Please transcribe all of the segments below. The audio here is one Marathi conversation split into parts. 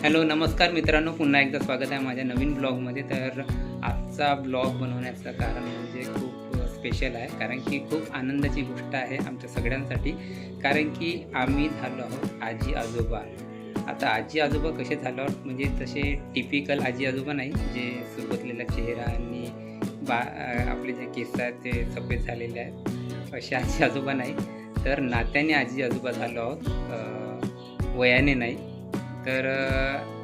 हॅलो नमस्कार मित्रांनो, पुन्हा एकदा स्वागत आहे माझ्या नवीन ब्लॉगमध्ये. तर आजचा ब्लॉग बनवण्याचं कारण म्हणजे खूप स्पेशल आहे, कारण की खूप आनंदाची गोष्ट आहे आमच्या सगळ्यांसाठी. कारण की आम्ही झालो आहोत आजी आजोबा. आता आजी आजोबा कसे झालो आहोत म्हणजे तसे टिपिकल आजी आजोबा नाही, जे सुरकुतलेला चेहरा आणि आपले जे केस आहेत ते सफेद झालेले आहेत, असे आजी आजोबा नाही. तर नात्याने आजी आजोबा झालो आहोत, वयाने नाही. तर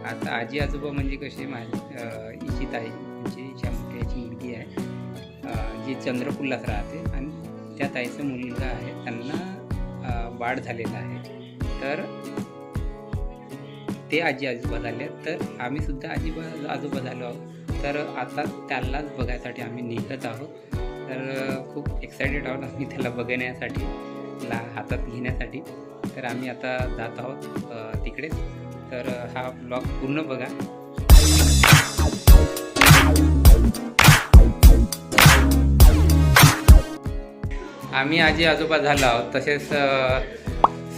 आता आजी आजोबा म्हणजे कसे इच्छित आहे, म्हणजे ज्या मोठ्याची मुलगी आहे जी चंद्रपूरलाच राहते आणि त्या ताईचा मुलगा आहे, त्यांना बाळ झालेला आहे. तर ते आजी आजोबा झाले, तर आम्ही सुद्धा आजोबा झालो आहोत. तर आता त्यालाच बघायसाठी आम्ही निघत आहोत. तर खूप एक्सायटेड आहोत आम्ही त्याला बघण्यासाठी, त्याला हातात घेण्यासाठी. तर आम्ही आता जात आहोत तिकडेच. तर हा ब्लॉग पूर्ण बघा. आम्ही आजी आजोबा झालो आहोत, तसेच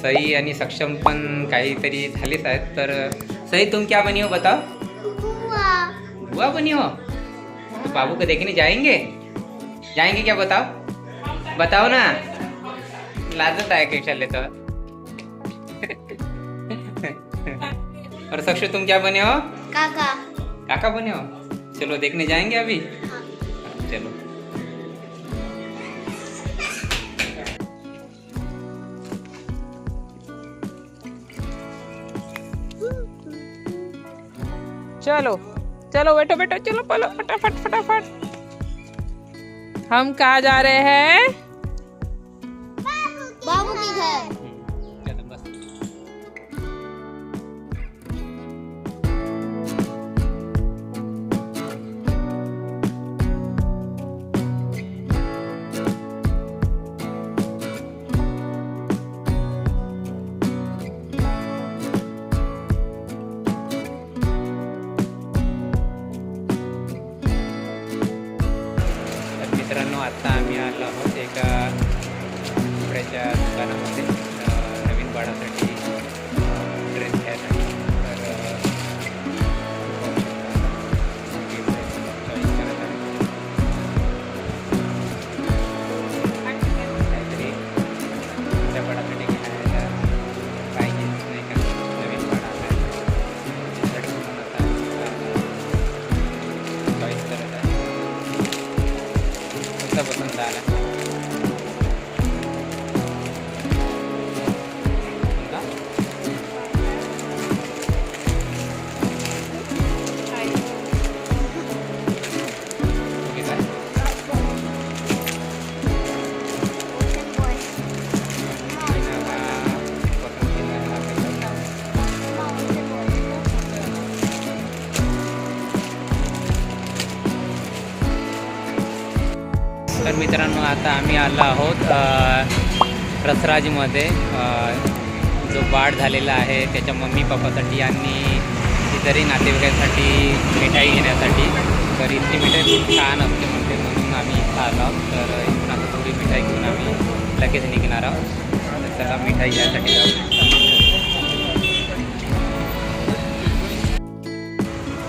सई आणि सक्षम पण काहीतरी झालेच आहेत. तर सई तुम क्या बनी हो, बताओ. बुआ बनी हो. तो बाबू को देखने जाएंगे क्या, बताओ ना. लाजत आहे कशाले तर. और सक्षु तुम क्या बने हो? काका बने हो. चलो देखने जाएंगे अभी. हाँ. चलो. चलो चलो बैठो बैठो, चलो बोलो फटाफट फटाफट. हम कहाँ जा रहे हैं? बाबू की घर. मित्रांनो, आता आम्ही आलो आहोत एका कपड्याच्या दुकानामध्ये नवीन बाळासाठी ड्रेस घ्यायसाठी. तर चॉईस करत आहे काहीतरी त्या बाळासाठी घ्यायला पाहिजे नाही का. नवीन बाळा आला त्यासाठी म्हणून आता चॉईस करत आहे. पसंद आला तर मित्रांनो, आता आम्ही आलो आहोत रसराजमध्ये. जो बाळ झालेला आहे त्याच्या मम्मी पप्पासाठी आणि इतरही नातेवाईकांसाठी मिठाई घेण्यासाठी. तर इथली मिठाई खूप छान असते म्हणून आम्ही इथं आलो आहोत. तर इथून आता थोडी मिठाई घेऊन आम्ही लगेच निघणार आहोत. तर चला मिठाई घ्यायसाठी जाऊ.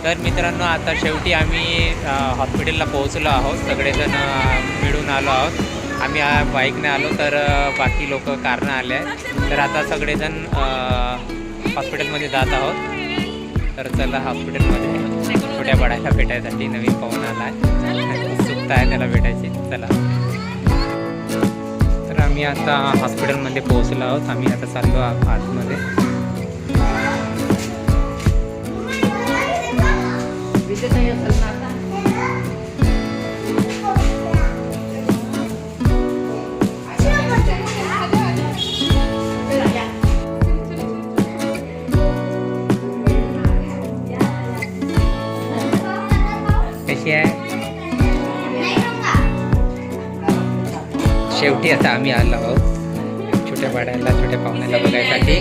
तर मित्रांनो, आता शेवटी आम्ही हॉस्पिटलला पोहोचलो आहोत. सगळेजण मिळून आलो आहोत. आम्ही बाईकने आलो, तर बाकी लोक कारनं आले आहेत. तर आता सगळेजण हॉस्पिटलमध्ये जात आहोत. तर चला हॉस्पिटलमध्ये छोट्या बाळाला भेटायसाठी, नवीन पाहून आला आहे, उत्सुकता आहे त्याला भेटायची. चला. तर आम्ही आता हॉस्पिटलमध्ये पोहोचलो आहोत. आम्ही आता चाललो आतमध्ये. कशी आहे? शेवटी आता आम्ही आलो आहोत छोट्या बाळाला, छोट्या पाहुण्याला बघायसाठी.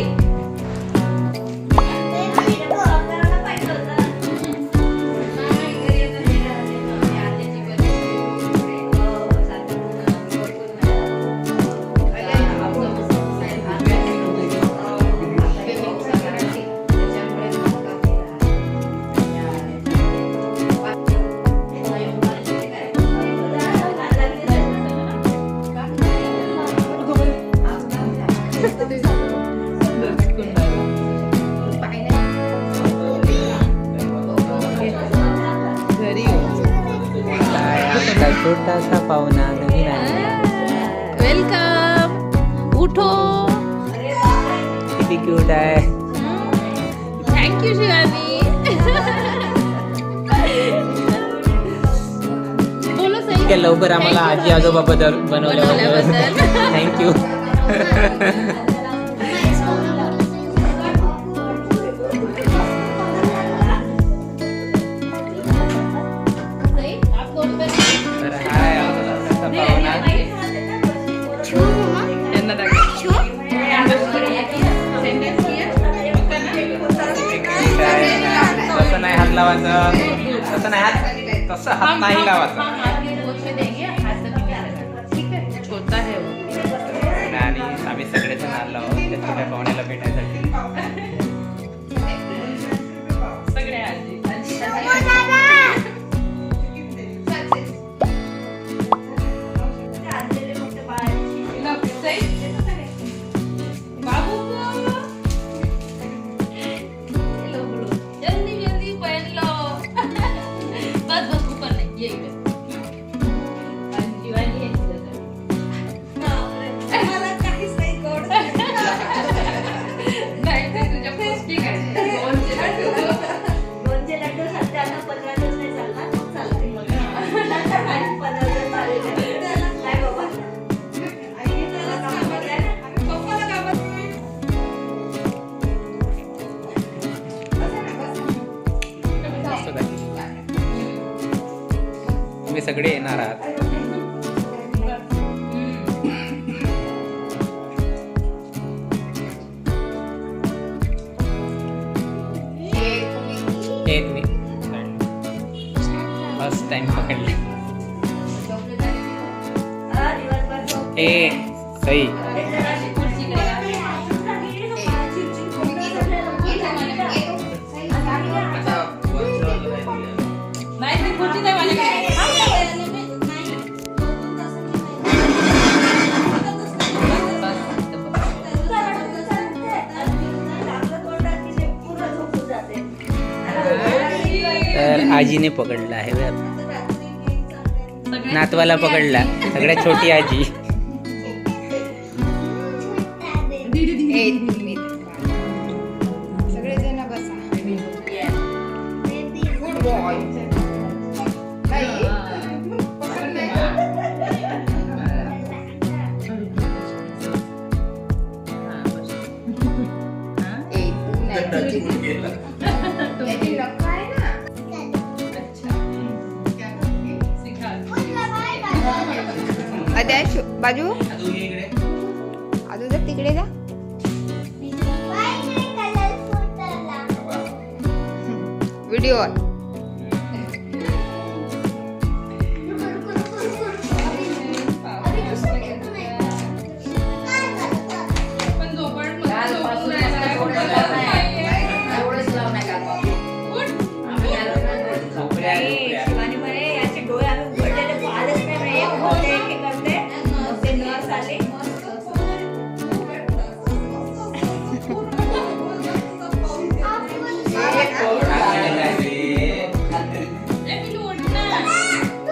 छोटासा पाहुणा नवीन आलेला. वेलकम. उठो. किती क्यूट आहे. थँक्यू शिवानी. बोलो सही. ठीक आहे, लवकर आम्हाला आजी आजोबा बनवल्याबद्दल थँक्यू. तर हाय आमचा पाहुणा. यांना दाखव. तसं नाही हात लावायचं, तसं नाही हात, तसं हात नाही लावायचा. छोटा है वो. आणि आम्ही सगळेजण आलो आहोत त्या छोट्या पाहुण्याला भेटायसाठी. सगळे आजी. जल्दी जल्दी पहन लो. बस बस ऊपर नहीं ये इधर. जीवानी है नाही ते तुझ्या पौष्टिक आहे. दोनचे लड्डू सध्याला 15 दिवस नाही चालणार, मग चालते मग. आणि 15 दिवस चालेल. नाही बाबा. आई त्याला कामात आहे ना. पप्पाला कामात आहे. असं काय. तुम्ही सगळे येणार आहात. हे तुम्ही फर्स्ट टाइम पकडले. हा, दिवसभर झोप. ए सई. नाही ती खुर्ची नाही माझ्याकडे. तर आजीने पकडला आहे बरं. नातवाला पकडला, सगळ्यात छोटी आजी. सगळेजण बसा. Good boy. बाजू अजून तिकडे जा. व्हिडिओ पण झोपण झोपून राहिला. शिवानी म्हणे याचे डोळे आम्ही उघडलेले पाहिलेच नाही म्हणे. एक होते एक करते मग ते नर्स आले.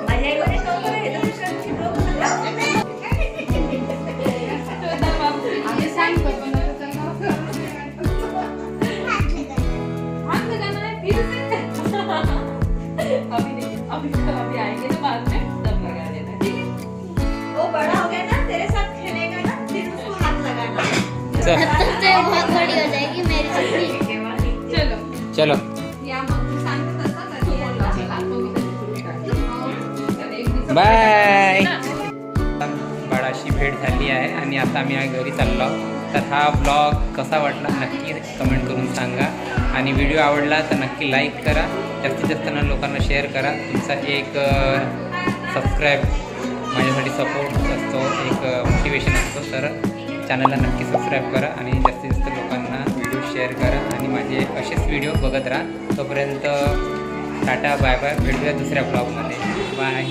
माझ्या आई म्हणे नको रे, हे तर दुसऱ्यांची डोकं लावून नाही. आम्ही सांग पण अभी आएंगे तो बाद में तब लगा देना. ठीक है. वो बड़ा हो गया ना, तेरे साथ खेलेगा ना, फिर उसको हाथ लगाना. चल. तब तक तो ये बहुत बड़ी हो जाएगी मेरी चटनी. चलो. चलो. या मग मी सांगते तसं तरी बोलला. बाय. बाळाशी भेट झाली आहे आणि आता आम्ही घरी चाललो आहोत. तर हा ब्लॉग कसा वाटला नक्की कमेंट करून सांगा आणि व्हिडिओ आवडला तर नक्की लाईक करा. जास्तीत जास्त लोकांना शेअर करा. तुमचा एक सबस्क्राईब माझ्यासाठी सपोर्ट असतो, एक मोटिवेशन असतो. तर चॅनलला नक्की सबस्क्राईब करा आणि जास्तीत जास्त लोकांना व्हिडिओ शेअर करा आणि माझे असेच व्हिडिओ बघत राहा. तोपर्यंत टाटा बाय बाय. भेटूया दुसऱ्या ब्लॉगमध्ये. बाय.